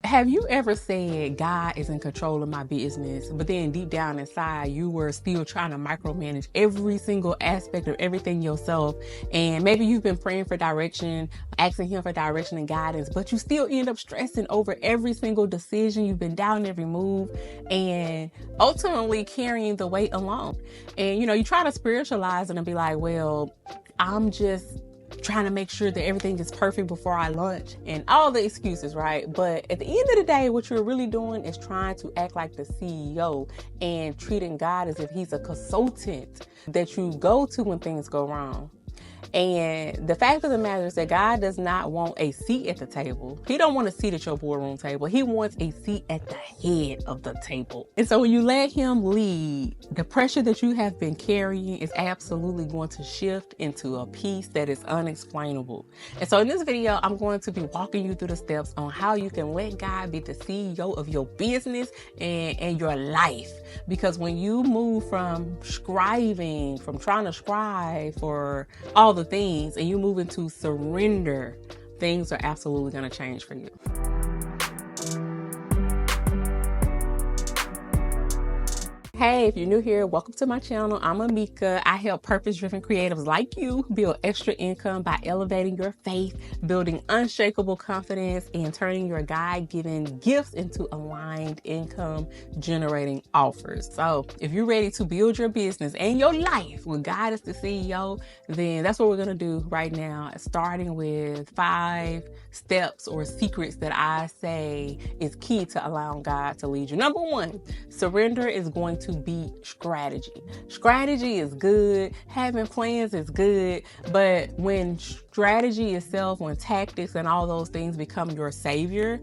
Have you ever said God is in control of my business, but then deep down inside you were still trying to micromanage every single aspect of everything yourself? And maybe you've been praying for direction, asking him for direction and guidance, but you still end up stressing over every single decision. You've been doubting every move and ultimately carrying the weight alone. And you try to spiritualize it and be like, well, I'm just trying to make sure that everything is perfect before I launch and all the excuses, right? But at the end of the day, what you're really doing is trying to act like the CEO and treating God as if he's a consultant that you go to when things go wrong. And the fact of the matter is that God does not want a seat at the table. He don't want a seat at your boardroom table. He wants a seat at the head of the table. And so when you let him lead, the pressure that you have been carrying is absolutely going to shift into a peace that is unexplainable. And so in this video, I'm going to be walking you through the steps on how you can let God be the CEO of your business and your life. Because when you move from striving, from trying to strive for all the things, and you move into surrender, things are absolutely going to change for you. Hey, if you're new here, welcome to my channel. I'm Amika. I help purpose-driven creatives like you build extra income by elevating your faith, building unshakable confidence, and turning your God-given gifts into aligned income-generating offers. So if you're ready to build your business and your life with God as the CEO, then that's what we're going to do right now, starting with 5 steps or secrets that I say is key to allowing God to lead you. Number 1, surrender is going to be strategy. Strategy is good. Having plans is good. But when strategy itself, when tactics and all those things become your savior,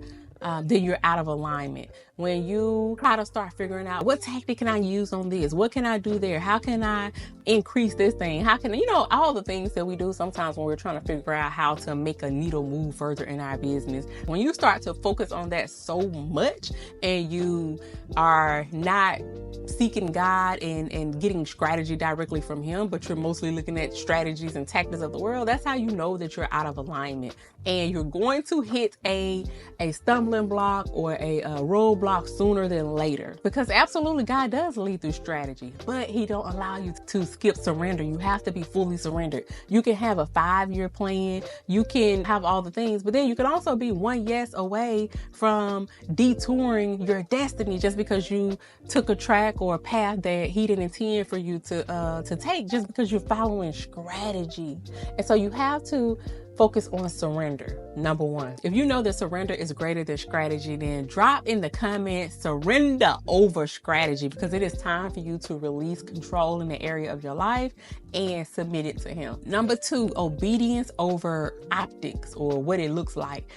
then you're out of alignment. When you try to start figuring out what tactic can I use on this? What can I do there? How can I increase this thing? How can, all the things that we do sometimes when we're trying to figure out how to make a needle move further in our business. When you start to focus on that so much and you are not seeking God and getting strategy directly from him, but you're mostly looking at strategies and tactics of the world, that's how you know that you're out of alignment. And you're going to hit a stumbling block or a roadblock sooner than later. Because absolutely God does lead through strategy, but he don't allow you to skip surrender. You have to be fully surrendered. You can have a 5-year plan. You can have all the things, but then you can also be one yes away from detouring your destiny just because you took a track or a path that he didn't intend for you to take, just because you're following strategy. And so you have to focus on surrender. Number 1, if you know that surrender is greater than strategy, then drop in the comments surrender over strategy, because it is time for you to release control in the area of your life and submit it to him. Number 2, obedience over optics or what it looks like.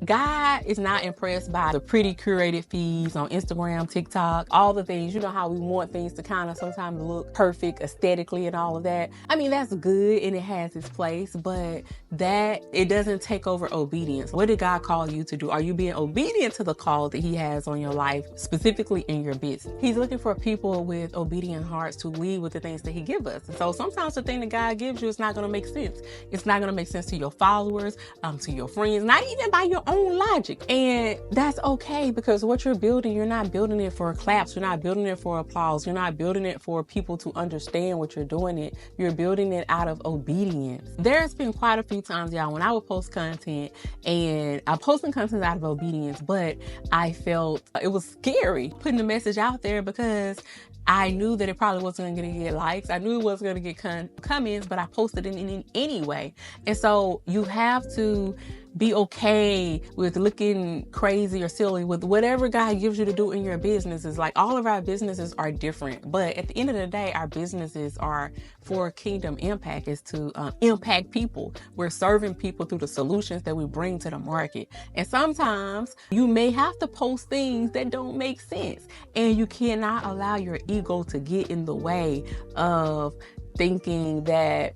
God is not impressed by the pretty curated feeds on Instagram, TikTok, all the things. You know how we want things to kind of sometimes look perfect aesthetically and all of that. I mean, that's good and it has its place, but that it doesn't take over obedience. What did God call you to do? Are you being obedient to the call that he has on your life, specifically in your business? He's looking for people with obedient hearts to lead with the things that he gives us. And so sometimes the thing that God gives you is not going to make sense. It's not going to make sense to your followers, to your friends, not even by your own logic. And that's okay, because what you're building, you're not building it for claps. You're not building it for applause. You're not building it for people to understand what you're doing. You're building it out of obedience. There's been quite a few times, y'all, when I would post content and I'm posting content out of obedience, but I felt it was scary putting the message out there because I knew that it probably wasn't going to get likes. I knew it wasn't going to get comments, but I posted it in anyway. And so you have to be okay with looking crazy or silly with whatever God gives you to do in your businesses. Like, all of our businesses are different, but at the end of the day, our businesses are for kingdom impact, is to impact people. We're serving people through the solutions that we bring to the market. And sometimes you may have to post things that don't make sense, and you cannot allow your ego to get in the way of thinking that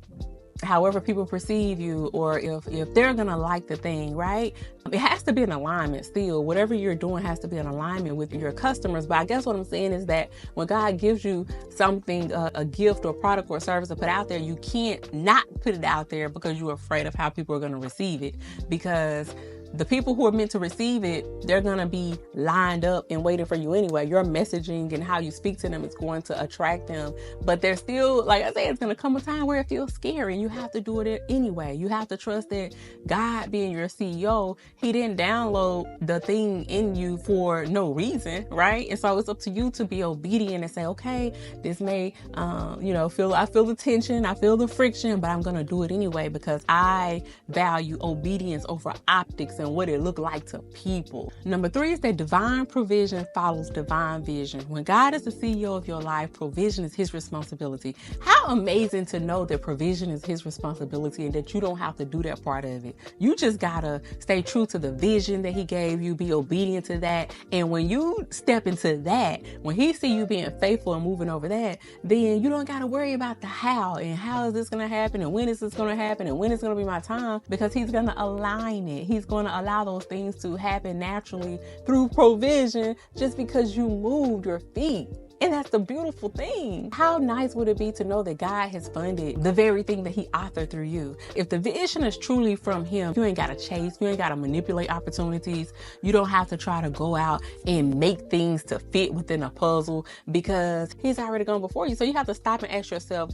however people perceive you, or if they're gonna like the thing, right? It has to be in alignment still. Whatever you're doing has to be in alignment with your customers. But I guess what I'm saying is that when God gives you something, a gift or product or service to put out there, you can't not put it out there because you're afraid of how people are gonna receive it. Because the people who are meant to receive it, they're going to be lined up and waiting for you anyway. Your messaging and how you speak to them is going to attract them. But there's still, like I said, it's going to come a time where it feels scary and you have to do it anyway. You have to trust that God, being your CEO, he didn't download the thing in you for no reason, right? And so it's up to you to be obedient and say, okay, this may, I feel the tension, I feel the friction, but I'm going to do it anyway because I value obedience over optics and what it looked like to people. Number 3 is that divine provision follows divine vision. When God is the CEO of your life, provision is his responsibility. How amazing to know that provision is his responsibility and that you don't have to do that part of it. You just gotta stay true to the vision that he gave you, be obedient to that. And when you step into that, when he see you being faithful and moving over that, then you don't gotta worry about the how and how is this gonna happen and when is this gonna happen and when is gonna be my time, because he's gonna align it. He's gonna allow those things to happen naturally through provision just because you moved your feet. And that's the beautiful thing. How nice would it be to know that God has funded the very thing that he authored through you? If the vision is truly from him, you ain't got to chase, you ain't got to manipulate opportunities. You don't have to try to go out and make things to fit within a puzzle because he's already gone before you. So you have to stop and ask yourself,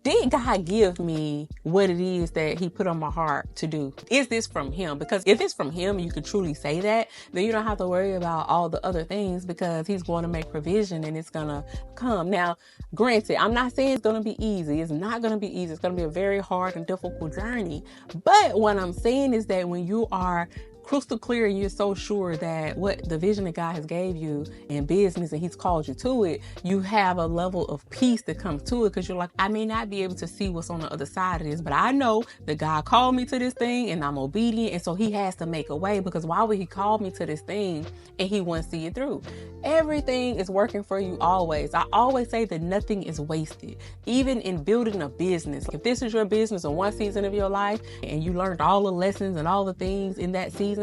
did God give me what it is that he put on my heart to do? Is this from him? Because if it's from him, you could truly say that, then you don't have to worry about all the other things because he's going to make provision and it's going to come. Now, granted, I'm not saying it's going to be easy. It's not going to be easy. It's going to be a very hard and difficult journey. But what I'm saying is that when you are crystal clear and you're so sure that what the vision that God has gave you in business and he's called you to it, you have a level of peace that comes to it because you're like, I may not be able to see what's on the other side of this, but I know that God called me to this thing and I'm obedient, and so he has to make a way, because why would he call me to this thing and he won't see it through? Everything is working for you always. I always say that nothing is wasted, even in building a business. If this is your business in one season of your life and you learned all the lessons and all the things in that season,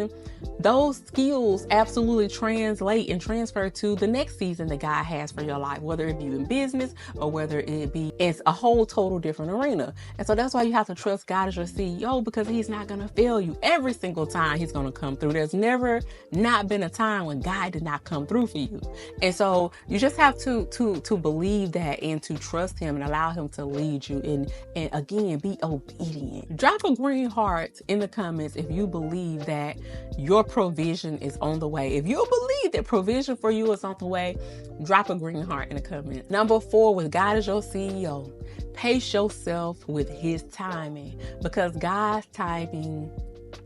those skills absolutely translate and transfer to the next season that God has for your life, whether it be in business or whether it be in a whole total different arena. And so that's why you have to trust God as your CEO, because he's not going to fail you. Every single time he's going to come through. There's never not been a time when God did not come through for you. And so you just have to believe that and to trust him and allow him to lead you, and again, be obedient. Drop a green heart in the comments if you believe that your provision is on the way. If you believe that provision for you is on the way, drop a green heart in the comment. Number 4, with God as your CEO, pace yourself with his timing, because God's timing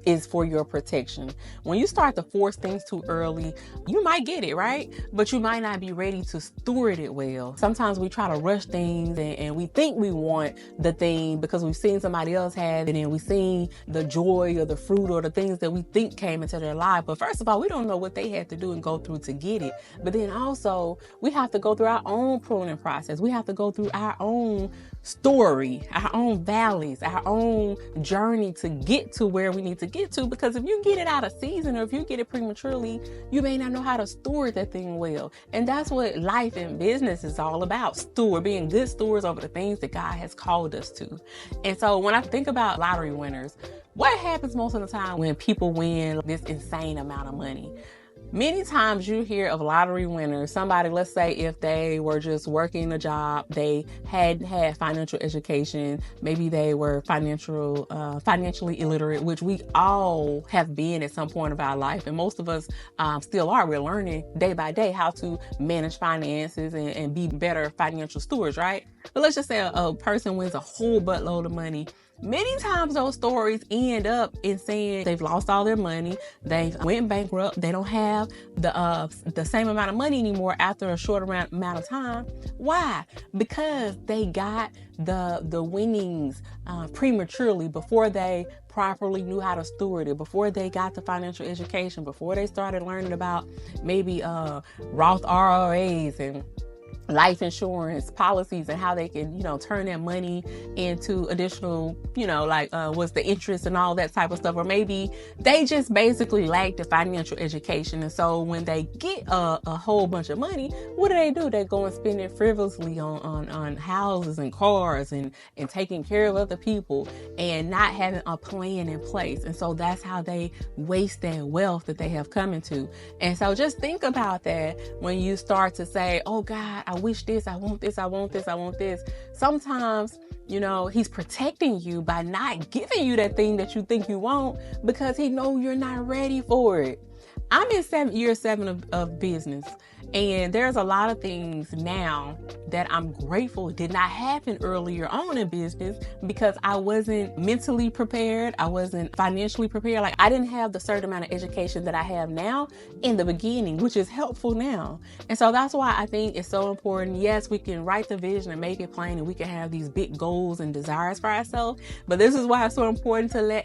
is for your protection. When you start to force things too early, you might get it, right? But you might not be ready to steward it well. Sometimes we try to rush things and we think we want the thing because we've seen somebody else have it and we've seen the joy or the fruit or the things that we think came into their life. But first of all, we don't know what they had to do and go through to get it. But then also, we have to go through our own pruning process. We have to go through our own story, our own valleys, our own journey to get to where we need to get to. Because if you get it out of season or if you get it prematurely, you may not know how to steward that thing well. And that's what life and business is all about. Being good stewards over the things that God has called us to. And so when I think about lottery winners, what happens most of the time when people win this insane amount of money? Many times you hear of lottery winners, somebody, let's say if they were just working a job, they hadn't had financial education, maybe they were financially illiterate, which we all have been at some point of our life. And most of us still are. We're learning day by day how to manage finances and be better financial stewards, right? But let's just say a person wins a whole buttload of money. Many times those stories end up in saying they've lost all their money, they've went bankrupt, they don't have the same amount of money anymore after a short amount of time. Why? Because they got the winnings prematurely, before they properly knew how to steward it, before they got the financial education, before they started learning about maybe Roth IRAs and life insurance policies and how they can, turn their money into additional, what's the interest and all that type of stuff. Or maybe they just basically lack the financial education. And so when they get a whole bunch of money, what do? They go and spend it frivolously on houses and cars and taking care of other people and not having a plan in place. And so that's how they waste that wealth that they have come into. And so just think about that when you start to say, oh God, I wish this, I want this, I want this, I want this. Sometimes, he's protecting you by not giving you that thing that you think you want because he knows you're not ready for it. I'm in year seven of business, and there's a lot of things now that I'm grateful did not happen earlier on in business because I wasn't mentally prepared. I wasn't financially prepared. Like, I didn't have the certain amount of education that I have now in the beginning, which is helpful now. And so that's why I think it's so important. Yes, we can write the vision and make it plain, and we can have these big goals and desires for ourselves. But this is why it's so important to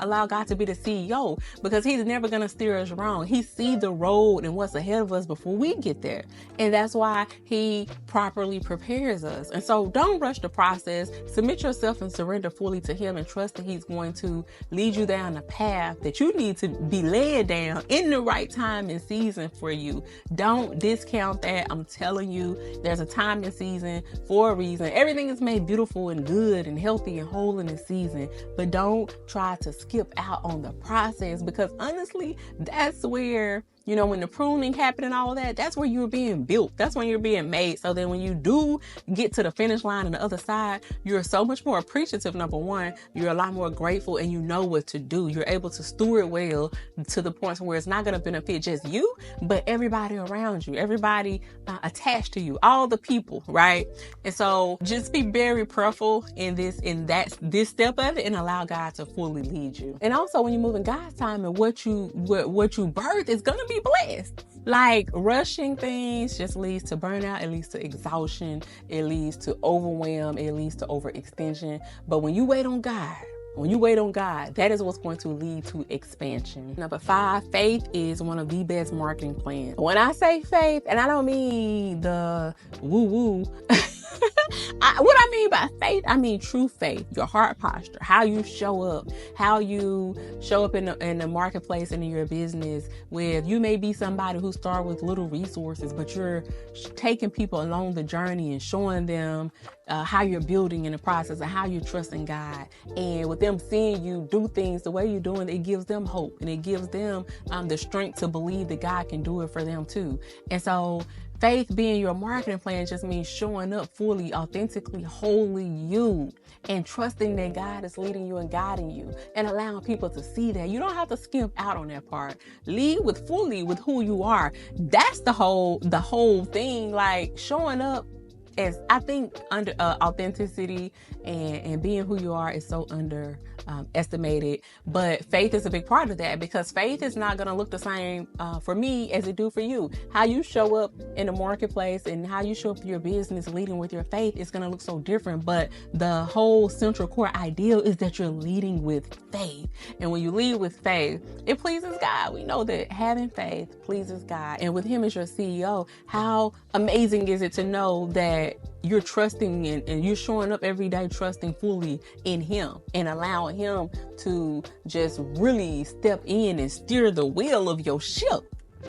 allow God to be the CEO, because he's never going to steer us wrong. He sees the road and what's ahead of us before we get there. And that's why he properly prepares us. And so don't rush the process. Submit yourself and surrender fully to him and trust that he's going to lead you down the path that you need to be led down in the right time and season for you. Don't discount that. I'm telling you, there's a time and season for a reason. Everything is made beautiful and good and healthy and whole in the season. But don't try to skip out on the process, because honestly, that's where, when the pruning happened and all of that, that's where you're being built. That's when you're being made. So then when you do get to the finish line on the other side, you're so much more appreciative. Number one, you're a lot more grateful and you know what to do. You're able to steward well to the point where it's not going to benefit just you, but everybody around you, everybody attached to you, all the people, right? And so just be very prayerful in this step of it and allow God to fully lead you. And also when you move in God's time and what you birth is going to be blessed. Like, rushing things just leads to burnout, it leads to exhaustion, it leads to overwhelm, it leads to overextension. But when you wait on God, that is what's going to lead to expansion. Number 5, faith is one of the best marketing plans. When I say faith, and I don't mean the woo-woo, what I mean by faith, I mean true faith, your heart posture, how you show up in the marketplace and in your business. With you may be somebody who started with little resources, but you're taking people along the journey and showing them how you're building in the process and how you're trusting God. And with them seeing you do things the way you're doing, it gives them hope and it gives them the strength to believe that God can do it for them too. And so faith being your marketing plan just means showing up fully, authentically, wholly you, and trusting that God is leading you and guiding you and allowing people to see that. You don't have to skimp out on that part. Lead fully with who you are. That's the whole thing. Like, showing up as, I think, under authenticity and being who you are is so estimated, but faith is a big part of that, because faith is not going to look the same for me as it do for you. How you show up in the marketplace and how you show up in your business leading with your faith is going to look so different, but the whole central core ideal is that you're leading with faith. And when you lead with faith, it pleases God. We know that having faith pleases God, and with him as your CEO, how amazing is it to know that you're trusting and you're showing up every day trusting fully in him and allowing him to just really step in and steer the wheel of your ship.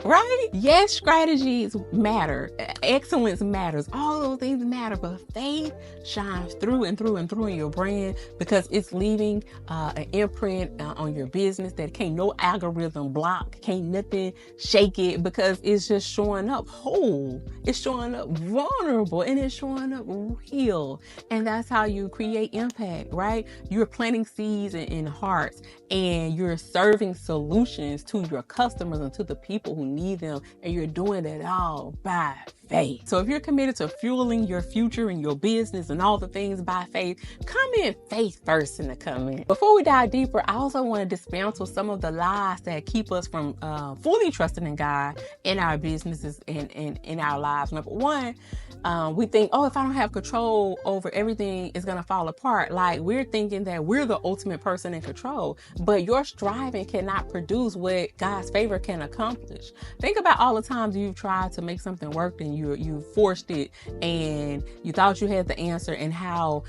Right? Yes, strategies matter. Excellence matters. All those things matter. But faith shines through and through and through in your brand, because it's leaving an imprint on your business that can't no algorithm block, can't nothing shake it, because it's just showing up whole. It's showing up vulnerable, and it's showing up real. And that's how you create impact, right? You're planting seeds in hearts, and you're serving solutions to your customers and to the people who need them, and you're doing it all by faith. So if you're committed to fueling your future and your business and all the things by faith, comment faith first in the comment. Before we dive deeper, I also want to dismantle some of the lies that keep us from fully trusting in God in our businesses and in our lives. Number one, we think, if I don't have control over everything, it's going to fall apart. Like, we're thinking that we're the ultimate person in control, but your striving cannot produce what God's favor can accomplish. Think about all the times you've tried to make something work and you forced it and you thought you had the answer, and how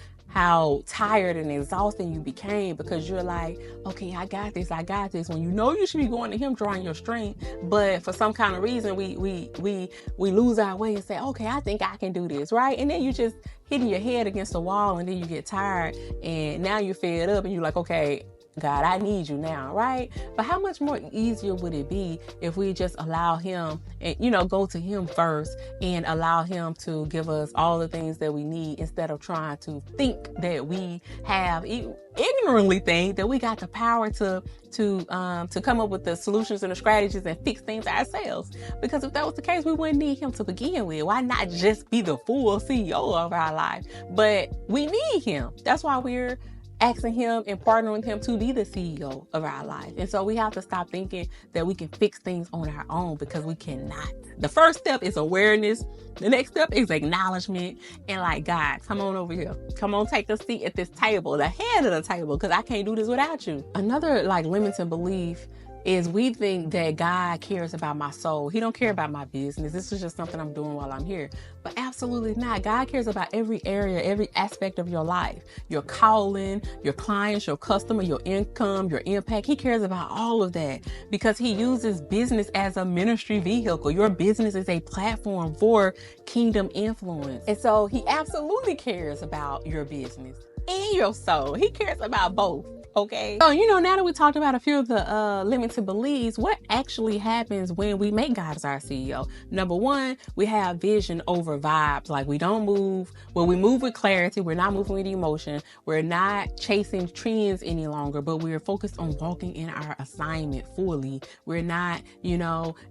tired and exhausting you became because you're like, okay, I got this, when you know you should be going to him drawing your strength. But for some kind of reason we lose our way and say, okay, I think I can do this, right? And then you just hitting your head against the wall, and then you get tired, and now you're fed up, and you're like, okay, God, I need you now, right? But how much more easier would it be if we just allow him and, go to him first and allow him to give us all the things that we need, instead of trying to think that we have, ignorantly think that we got the power to come up with the solutions and the strategies and fix things ourselves. Because if that was the case, we wouldn't need him to begin with. Why not just be the full CEO of our life? But we need him. That's why we're asking him and partnering with him to be the CEO of our life. And so we have to stop thinking that we can fix things on our own, because we cannot. The first step is awareness. The next step is acknowledgement. And like, God, come on over here. Come on, take a seat at this table, the head of the table, because I can't do this without you. Another limiting belief is we think that God cares about my soul. He don't care about my business. This is just something I'm doing while I'm here. But absolutely not. God cares about every area, every aspect of your life, your calling, your clients, your customer, your income, your impact. He cares about all of that, because he uses business as a ministry vehicle. Your business is a platform for kingdom influence. And so he absolutely cares about your business and your soul. He cares about both. Okay. So, now that we talked about a few of the limited beliefs, what actually happens when we make God as our CEO? Number one, we have vision over vibes. Like, we don't move. Well, we move with clarity. We're not moving with emotion. We're not chasing trends any longer, but we're focused on walking in our assignment fully. We're not,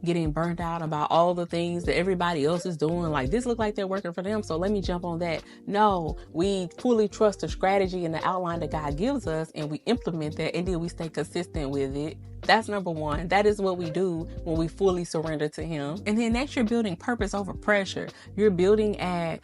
getting burnt out about all the things that everybody else is doing. Like, this look like they're working for them, so let me jump on that. No, we fully trust the strategy and the outline that God gives us, and we implement that, and then we stay consistent with it. That's number one. That is what we do when we fully surrender to him. And then next, you're building purpose over pressure. You're building at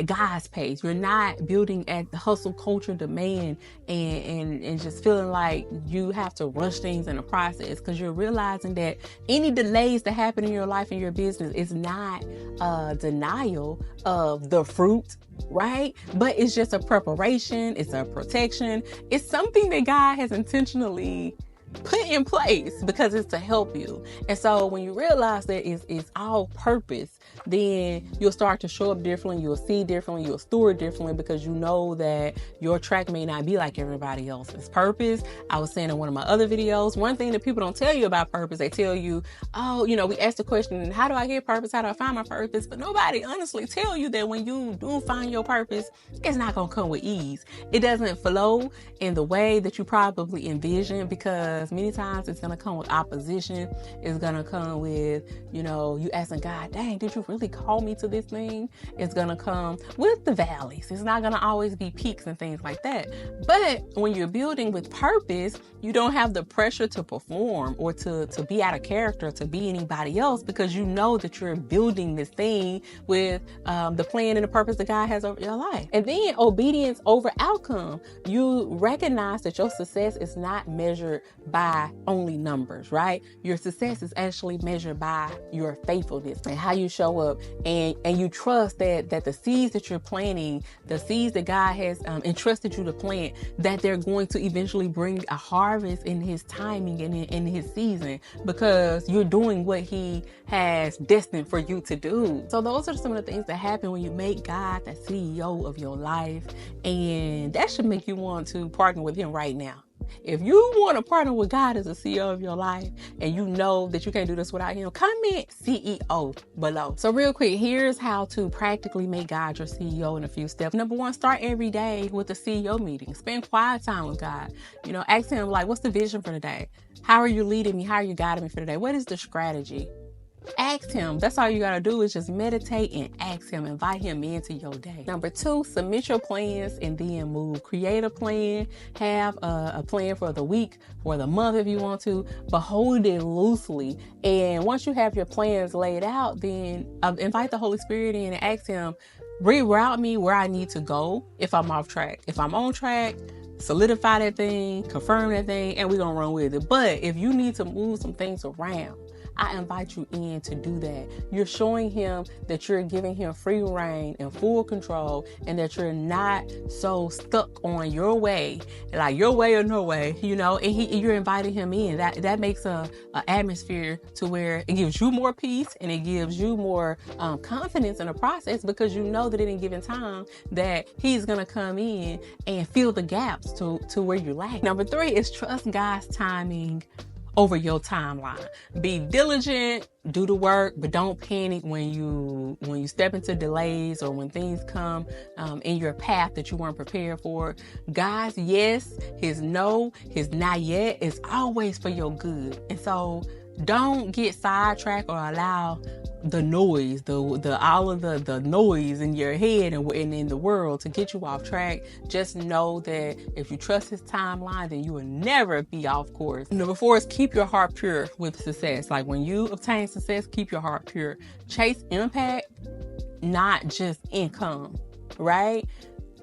God's pace. You're not building at the hustle culture demand and just feeling like you have to rush things in the process, because you're realizing that any delays that happen in your life and your business is not a denial of the fruit, right? But it's just a preparation. It's a protection. It's something that God has intentionally put in place because it's to help you. And so when you realize that it's all purpose, then you'll start to show up differently. You'll see differently. You'll steward differently, because you know that your track may not be like everybody else's. Purpose, I was saying in one of my other videos, one thing that people don't tell you about purpose, they tell you, oh, we asked the question, how do I get purpose? How do I find my purpose? But nobody honestly tell you that when you do find your purpose, it's not going to come with ease. It doesn't flow in the way that you probably envision, because many times it's going to come with opposition. It's going to come with, you asking God, dang, did you really call me to this thing? It's going to come with the valleys. It's not going to always be peaks and things like that. But when you're building with purpose, you don't have the pressure to perform or to be out of character, to be anybody else, because you know that you're building this thing with the plan and the purpose that God has over your life. And then obedience over outcome. You recognize that your success is not measured by only numbers, right? Your success is actually measured by your faithfulness and how you show up, and you trust that the seeds that you're planting, the seeds that God has entrusted you to plant, that they're going to eventually bring a harvest in his timing and in his season, because you're doing what he has destined for you to do. So those are some of the things that happen when you make God the CEO of your life, and that should make you want to partner with him right now. If you want to partner with God as a CEO of your life, and you know that you can't do this without him, comment CEO below. So real quick, here's how to practically make God your CEO in a few steps. Number one, start every day with a CEO meeting. Spend quiet time with God. Ask him, what's the vision for today? How are you leading me? How are you guiding me for today? What is the strategy? Ask him. That's all you got to do, is just meditate and ask him. Invite him into your day. Number two, submit your plans and then move. Create a plan. Have a plan for the week, for the month if you want to, but hold it loosely. And once you have your plans laid out, then invite the Holy Spirit in and ask him, reroute me where I need to go if I'm off track. If I'm on track, solidify that thing, confirm that thing, and we're going to run with it. But if you need to move some things around, I invite you in to do that. You're showing him that you're giving him free reign and full control, and that you're not so stuck on your way, like your way or no way, you know, and you're inviting him in. That makes a atmosphere to where it gives you more peace, and it gives you more confidence in the process, because you know that at any given time that he's gonna come in and fill the gaps to where you lack. Number 3 is trust God's timing over your timeline. Be diligent, do the work, but don't panic when you step into delays or when things come in your path that you weren't prepared for. God's yes, his no, his not yet is always for your good. And so don't get sidetracked or allow the noise, all of the noise in your head and in the world to get you off track. Just know that if you trust his timeline, then you will never be off course. Number 4 is keep your heart pure with success. Like when you obtain success, keep your heart pure. Chase impact, not just income, right?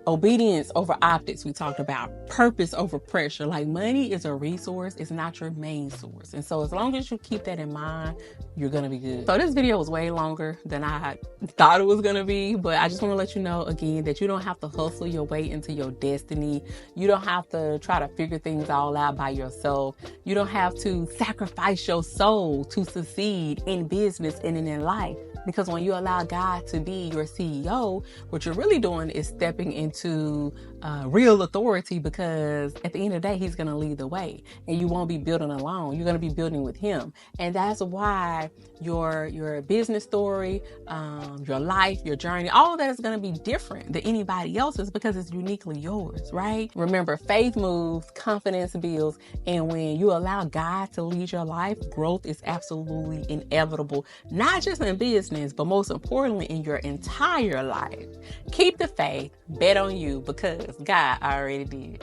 Obedience over optics, we talked about. Purpose over pressure. Like money is a resource, it's not your main source. And so as long as you keep that in mind, you're gonna be good. So this video was way longer than I thought it was gonna be, but I just wanna let you know again that you don't have to hustle your way into your destiny. You don't have to try to figure things all out by yourself. You don't have to sacrifice your soul to succeed in business and in life. Because when you allow God to be your CEO, what you're really doing is stepping into real authority, because at the end of the day, he's going to lead the way, and you won't be building alone. You're going to be building with him. And that's why your business story, your life, your journey, all of that is going to be different than anybody else's, because it's uniquely yours, right? Remember, faith moves, confidence builds, and when you allow God to lead your life, growth is absolutely inevitable, not just in business, but most importantly in your entire life. Keep the faith, bet on you, because God already did.